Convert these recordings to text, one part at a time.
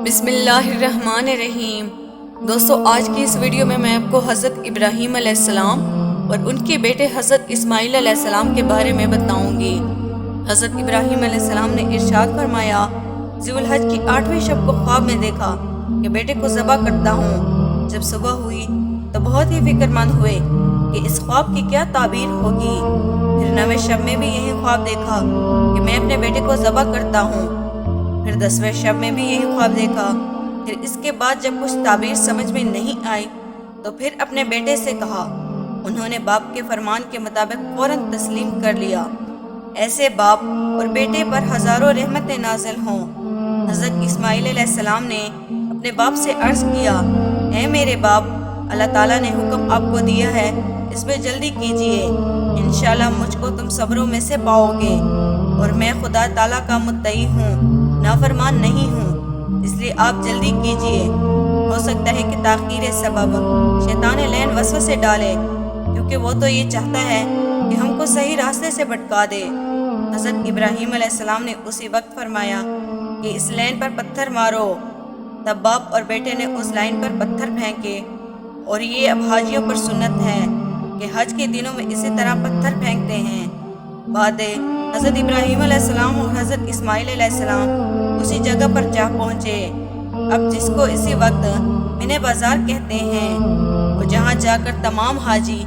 बिस्मिल्लाहिर्रहमानिर्रहीम। दोस्तों, आज की इस वीडियो में मैं आपको हज़रत इब्राहीम अलैहिस्सलाम और उनके बेटे हज़रत इस्माइल अलैहिस्सलाम के बारे में बताऊंगी। हज़रत इब्राहीम अलैहिस्सलाम ने इरशाद फरमाया, ज़ुल्हज की 8वीं शब को ख्वाब में देखा कि बेटे को ज़बह करता हूँ। जब सुबह हुई तो बहुत ही फिक्रमंद हुए कि इस ख्वाब की क्या ताबीर होगी। फिर 9वें शब में भी यही ख्वाब देखा कि मैं अपने बेटे को ज़बह करता हूँ। फिर 10वें शब में भी यही ख्वाब देखा। फिर इसके बाद जब कुछ ताबीर समझ में नहीं आई तो फिर अपने बेटे से कहा। उन्होंने बाप के फरमान के मुताबिक फौरन तस्लीम कर लिया। ऐसे बाप और बेटे पर हज़ारों रहमतें नाज़िल हों। हज़रत इस्माइल अलैहिस्सलाम ने अपने बाप से अर्ज़ किया, ऐ मेरे बाप, अल्लाह ताला ने हुक्म आपको दिया है, इसमें जल्दी कीजिए। इंशाअल्लाह मुझको तुम सब्रों में से पाओगे और मैं खुदा ताला का मुत्तई हूँ, नाफरमान नहीं हूँ, इसलिए आप जल्दी कीजिए। हो सकता है कि ताख़ीर सबब शैतान लैन वसवसे डाले, क्योंकि वो तो ये चाहता है कि हमको सही रास्ते से भटका दे। हज़रत इब्राहीम अलैहिस्सलाम ने उसी वक्त फरमाया कि इस लाइन पर पत्थर मारो। तब बाप और बेटे ने उस लाइन पर पत्थर फेंके। और ये अब हाजियों पर सुन्नत है कि हज के दिनों में इसी तरह पत्थर फेंकते हैं। बाद हज़रत इब्राहीम अलैहिस्सलाम और हज़रत इस्माइल अलैहिस्सलाम उसी जगह पर जा पहुँचे, अब जिसको इसी वक्त मिने बाज़ार कहते हैं, और जहाँ जाकर तमाम हाजी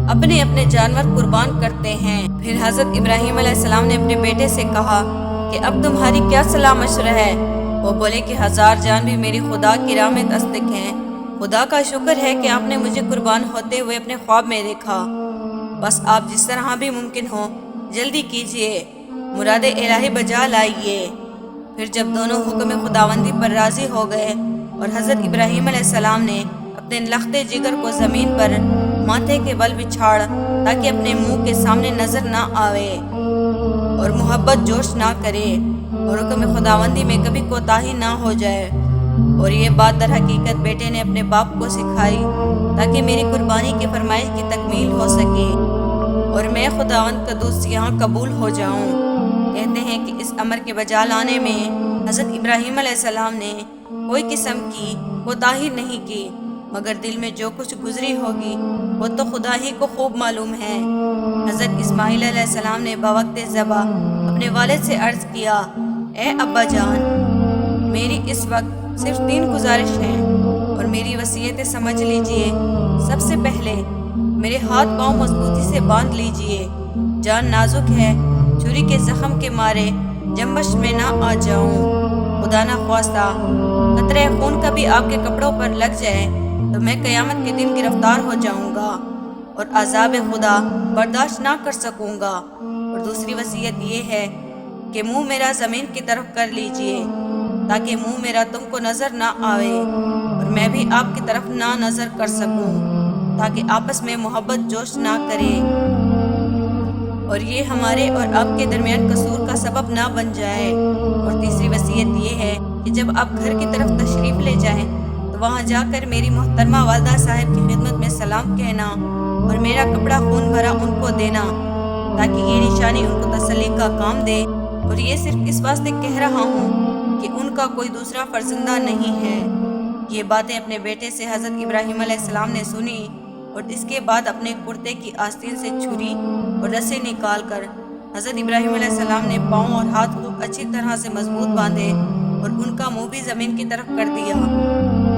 अपने अपने जानवर कुर्बान करते हैं। फिर हज़रत इब्राहीम अलैहिस्सलाम ने अपने बेटे से कहा कि अब तुम्हारी क्या सलाह मशवरा है। वो बोले कि 1000 जान भी मेरी खुदा की राह में तस्दिक हैं। खुदा का शुक्र है कि आपने मुझे कुर्बान होते हुए अपने ख्वाब में देखा। बस आप जिस तरह भी मुमकिन हो जल्दी कीजिए, मुरादे इलाही बजा लाइए। फिर जब दोनों हुक्म खुदावंदी पर राज़ी हो गए और हज़रत इब्राहीम अलैहिस्सलाम ने अपने लख्ते जिगर को ज़मीन पर माथे के बल बिछाड़ ताकि अपने मुंह के सामने नज़र ना आवे और मोहब्बत जोश ना करे और हुक्म खुदावंदी में कभी कोताही ना हो जाए। और ये बात दर हकीकत बेटे ने अपने बाप को सिखाई ताकि मेरी कुर्बानी की फरमाइश की तकमील हो सके और मैं खुदावंद का दोस्त यहाँ कबूल हो जाऊँ। कहते हैं कि इस अमर के बजा लाने में हज़रत इब्राहीम अलैहिस्सलाम ने कोई किस्म की कोताही नहीं की, मगर दिल में जो कुछ गुजरी होगी वो तो खुदा ही को खूब मालूम है। हज़रत इस्माइल अलैहिस्सलाम ने बवक्त ज़बा अपने वालिद से अर्ज़ किया, ए अब्बा जान, मेरी इस वक्त सिर्फ 3 गुजारिश हैं और मेरी वसीयतें समझ लीजिए। सबसे पहले मेरे हाथ पांव मजबूती से बांध लीजिए, जान नाजुक है, छुरी के जख्म के मारे जम्बश में ना आ जाऊं। खुदा ना ख्वास्ता कतरे खून का भी आपके कपड़ों पर लग जाए तो मैं क़यामत के दिन गिरफ्तार हो जाऊंगा और अज़ाब खुदा बर्दाश्त ना कर सकूंगा। और दूसरी वसीयत ये है कि मुंह मेरा ज़मीन की तरफ कर लीजिए ताकि मुंह मेरा तुमको नज़र ना आवे और मैं भी आपकी तरफ ना नज़र कर सकूं, ताकि आपस में मोहब्बत जोश ना करे और ये हमारे और आपके दरमियान कसूर का सबब ना बन जाए। और तीसरी वसीयत ये है कि जब आप घर की तरफ तशरीफ़ ले जाएं तो वहाँ जाकर मेरी मोहतरमा वालदा साहब की खिदमत में सलाम कहना और मेरा कपड़ा खून भरा उनको देना ताकि ये निशानी उनको तसल्ली का काम दे। और ये सिर्फ इस वास्ते कह रहा हूँ कि उनका कोई दूसरा फर्जंदा नहीं है। ये बातें अपने बेटे से हज़रत इब्राहीम अलैहिस्सलाम ने सुनी और इसके बाद अपने कुर्ते की आस्तीन से छुरी और रस्सी निकालकर हज़रत इब्राहीम अलैहिस्सलाम ने पाँव और हाथ खूब अच्छी तरह से मजबूत बांधे और उनका मुंह भी ज़मीन की तरफ कर दिया।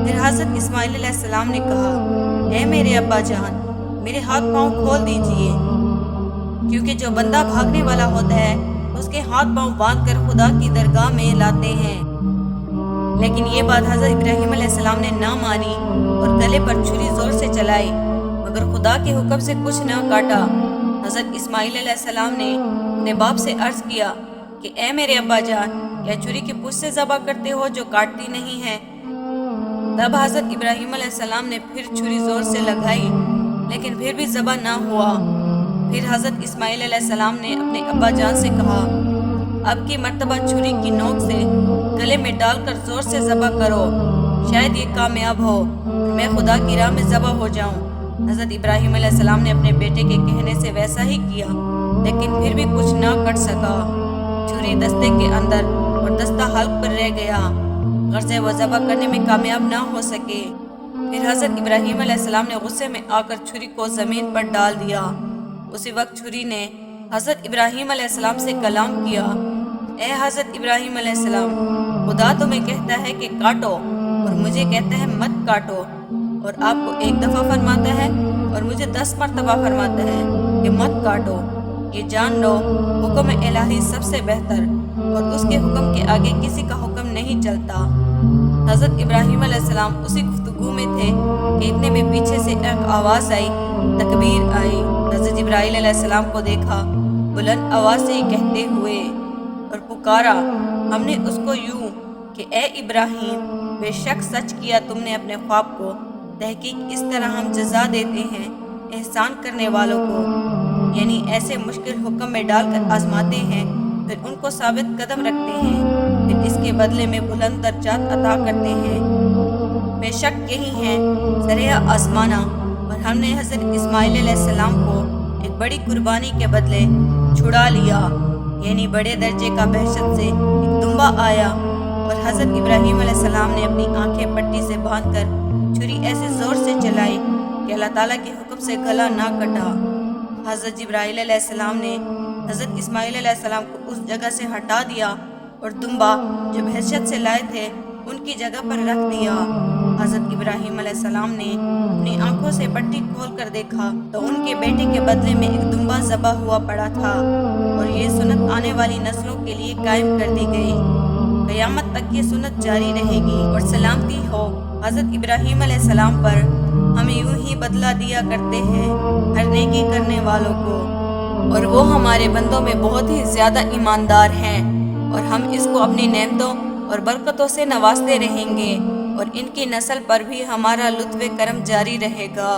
फिर हज़रत इस्माइल अलैहिस्सलाम ने कहा, ऐ मेरे अब्बा जान, मेरे हाथ पाँव खोल दीजिए, क्योंकि जो बंदा भागने वाला होता है उसके हाथ पांव बांध कर खुदा की दरगाह में लाते हैं। लेकिन ये बात हज़रत इब्राहीम अलैहिस्सलाम ने ना मानी और गले पर छुरी जोर से चलाई, मगर खुदा के हुक्म से कुछ न काटा। हज़रत इस्माइल अलैहिस्सलाम ने अपने बाप से अर्ज़ किया कि ए मेरे अब्बा जान, क्या छुरी की पूँछ से ज़बह करते हो जो काटती नहीं है। तब हज़रत इब्राहीम अलैहिस्सलाम ने फिर छुरी जोर से लगाई, लेकिन फिर भी ज़बह ना हुआ। फिर हज़रत इस्माइल अलैहिस्सलाम ने अपने अब्बा जान से कहा, अब की मर्तबा छुरी की नोक से गले में डालकर ज़ोर से ज़बह करो, शायद ये कामयाब हो और मैं खुदा की राह में ज़बह हो जाऊं। हज़रत इब्राहीम अलैहिस्सलाम ने अपने बेटे के कहने से वैसा ही किया, लेकिन फिर भी कुछ ना कर सका। छुरी दस्ते के अंदर और दस्ता हल्क पर रह गया। غرض वो ज़बह करने में कामयाब ना हो सके। फिर हज़रत इब्राहीम अलैहिस्सलाम ने गुस्से में आकर छुरी को ज़मीन पर डाल दिया। उसी वक्त छुरी ने हज़रत इब्राहीम अलैहिस्सलाम से कलाम किया, ए हज़रत इब्राहीम अलैहिस्सलाम, खुदा तुम्हें कहता है कि काटो और मुझे कहता है मत काटो, और आपको एक दफ़ा फरमाता है और मुझे 10 मरतबा फरमाता है कि मत काटो। ये जान लो, हुक्म इलाही सबसे बेहतर, और उसके हुक्म के आगे किसी का हुक्म नहीं चलता। हज़रत इब्राहीम अलैहिस्सलाम उसी गुफ्तगू में थे कि इतने में पीछे से एक आवाज़ आई, तकबीर आई। हज़रत जिब्राईल अलैहिस्सलाम को देखा, बुलंद आवाज़ से कहते हुए, और पुकारा हमने उसको यूं कि ए इब्राहीम, बेशक सच किया तुमने अपने ख्वाब को। तहकीक इस तरह हम जज़ा देते हैं एहसान करने वालों को, यानी ऐसे मुश्किल हुक्म में डालकर आजमाते हैं, फिर उनको साबित कदम रखते हैं, फिर इसके बदले में बुलंद दर्जात अता करते हैं। बेशक यही है सरेह आसमाना, और हमने हज़रत इस्माईल अलैहिस्सलाम को एक बड़ी कुर्बानी के बदले छुड़ा लिया, यानी बड़े दर्जे का बहशत से एक दुम्बा आया, और हज़रत इब्राहीम अलैहिस्सलाम ने अपनी आंखें पट्टी से बांधकर छुरी ऐसे ज़ोर से चलाई कि अल्लाह ताला के हुक्म से गला ना कटा। हज़रत जिब्राईल अलैहिस्सलाम ने हज़रत इस्माईल अलैहिस्सलाम को उस जगह से हटा दिया और दुम्बा जो बहशत से लाए थे उनकी जगह पर रख दिया। हज़रत इब्राहीम अलैहिस्सलाम ने अपनी आंखों से पट्टी खोल कर देखा तो उनके बेटे के बदले में एक दुम्बा ज़बह हुआ पड़ा था, और ये सुन्नत आने वाली नस्लों के लिए कायम कर दी गई। क़यामत तक ये सुन्नत जारी रहेगी, और सलामती हो हज़रत इब्राहीम अलैहिस्सलाम पर। हमें यूं ही बदला दिया करते हैं हर नेकी करने वालों को, और वो हमारे बंदों में बहुत ही ज़्यादा ईमानदार हैं, और हम इसको अपनी नेमतों और बरकतों से नवाजते रहेंगे, और इनकी नस्ल पर भी हमारा लुत्फ़ करम जारी रहेगा।